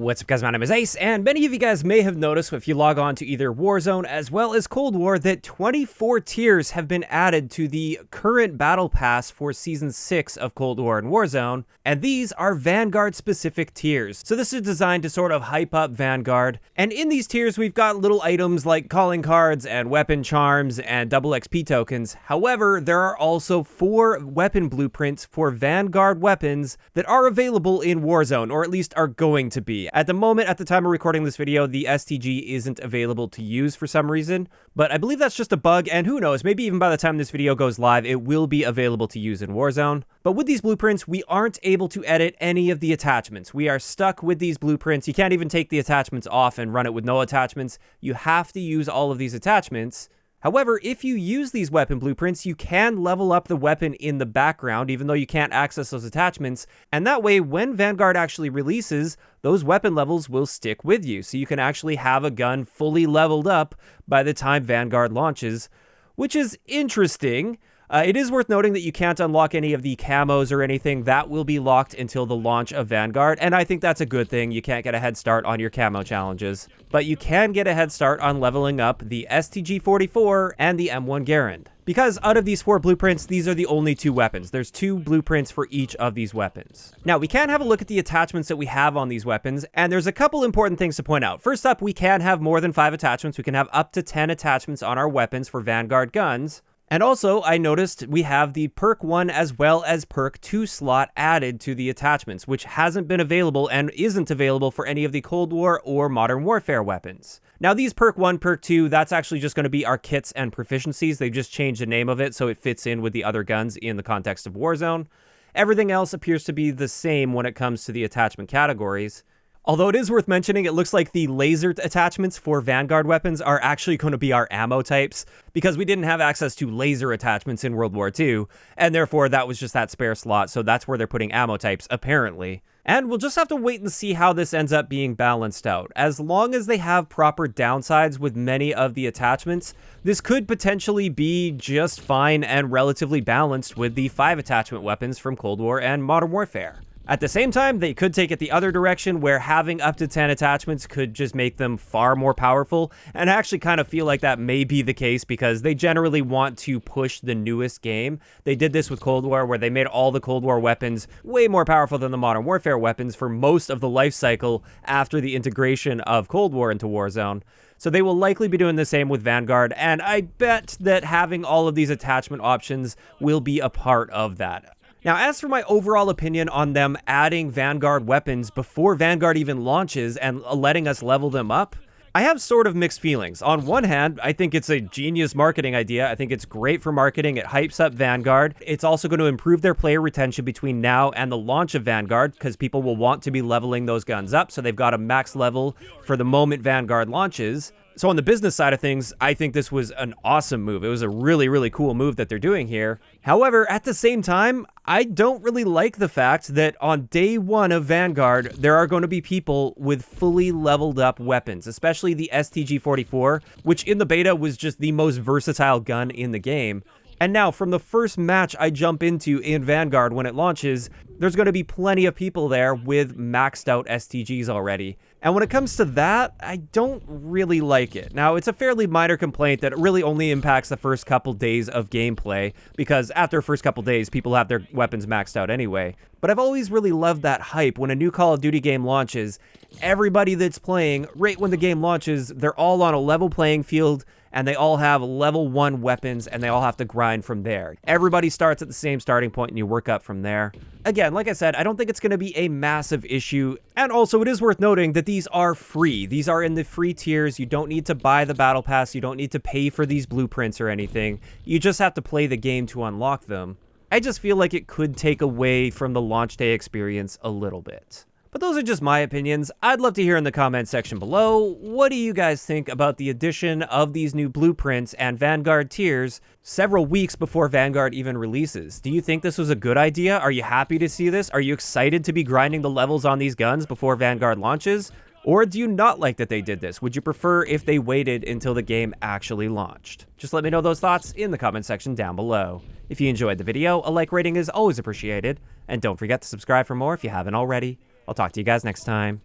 What's up guys, my name is Ace, and many of you guys may have noticed if you log on to either Warzone as well as Cold War that 24 tiers have been added to the current Battle Pass for Season 6 of Cold War and Warzone, and these are Vanguard specific tiers. So this is designed to sort of hype up Vanguard, and in these tiers we've got little items like calling cards and weapon charms and double XP tokens. However, there are also 4 weapon blueprints for Vanguard weapons that are available in Warzone, or at least are going to be. At the moment, at the time of recording this video, the STG isn't available to use for some reason, but I believe that's just a bug, and who knows, maybe even by the time this video goes live, it will be available to use in Warzone. But with these blueprints, we aren't able to edit any of the attachments. We are stuck with these blueprints. You can't even take the attachments off and run it with no attachments. You have to use all of these attachments. However, if you use these weapon blueprints, you can level up the weapon in the background, even though you can't access those attachments. And that way, when Vanguard actually releases, those weapon levels will stick with you. So you can actually have a gun fully leveled up by the time Vanguard launches, which is interesting. It is worth noting that you can't unlock any of the camos or anything. That will be locked until the launch of Vanguard, and I think that's a good thing. You can't get a head start on your camo challenges, but you can get a head start on leveling up the STG 44 and the M1 Garand. Because out of these 4 blueprints, these are the only 2 weapons. There's 2 blueprints for each of these weapons. Now, we can have a look at the attachments that we have on these weapons, and there's a couple important things to point out. First up, we can have more than 5 attachments. We can have up to 10 attachments on our weapons for Vanguard guns. And also, I noticed we have the perk 1 as well as perk 2 slot added to the attachments, which hasn't been available and isn't available for any of the Cold War or Modern Warfare weapons. Now, these perk 1, perk 2, that's actually just going to be our kits and proficiencies. They've just changed the name of it so it fits in with the other guns in the context of Warzone. Everything else appears to be the same when it comes to the attachment categories. Although it is worth mentioning, it looks like the laser attachments for Vanguard weapons are actually going to be our ammo types, because we didn't have access to laser attachments in World War II, and therefore that was just that spare slot, so that's where they're putting ammo types, apparently. And we'll just have to wait and see how this ends up being balanced out. As long as they have proper downsides with many of the attachments, this could potentially be just fine and relatively balanced with the 5 attachment weapons from Cold War and Modern Warfare. At the same time, they could take it the other direction where having up to 10 attachments could just make them far more powerful, and I actually kind of feel like that may be the case because they generally want to push the newest game. They did this with Cold War where they made all the Cold War weapons way more powerful than the Modern Warfare weapons for most of the life cycle after the integration of Cold War into Warzone. So they will likely be doing the same with Vanguard, and I bet that having all of these attachment options will be a part of that. Now, as for my overall opinion on them adding Vanguard weapons before Vanguard even launches and letting us level them up, I have sort of mixed feelings. On one hand, I think it's a genius marketing idea. I think it's great for marketing. It hypes up Vanguard. It's also going to improve their player retention between now and the launch of Vanguard because people will want to be leveling those guns up, so they've got a max level for the moment Vanguard launches. So on the business side of things, I think this was an awesome move. It was a really, really cool move that they're doing here. However, at the same time, I don't really like the fact that on day 1 of Vanguard, there are going to be people with fully leveled up weapons, especially the STG-44, which in the beta was just the most versatile gun in the game. And now, from the first match I jump into in Vanguard when it launches, there's going to be plenty of people there with maxed out STGs already. And when it comes to that, I don't really like it. Now, it's a fairly minor complaint that it really only impacts the first couple days of gameplay, because after the first couple days, people have their weapons maxed out anyway. But I've always really loved that hype. When a new Call of Duty game launches, everybody that's playing, right when the game launches, they're all on a level playing field, and they all have level 1 weapons, and they all have to grind from there. Everybody starts at the same starting point, and you work up from there. Again, like I said, I don't think it's going to be a massive issue, and also it is worth noting that these are free. These are in the free tiers. You don't need to buy the Battle Pass. You don't need to pay for these blueprints or anything. You just have to play the game to unlock them. I just feel like it could take away from the launch day experience a little bit. But those are just my opinions. I'd love to hear in the comment section below, what do you guys think about the addition of these new blueprints and Vanguard tiers several weeks before Vanguard even releases? Do you think this was a good idea? Are you happy to see this? Are you excited to be grinding the levels on these guns before Vanguard launches? Or do you not like that they did this? Would you prefer if they waited until the game actually launched? Just let me know those thoughts in the comment section down below. If you enjoyed the video, a like rating is always appreciated. And don't forget to subscribe for more if you haven't already. I'll talk to you guys next time.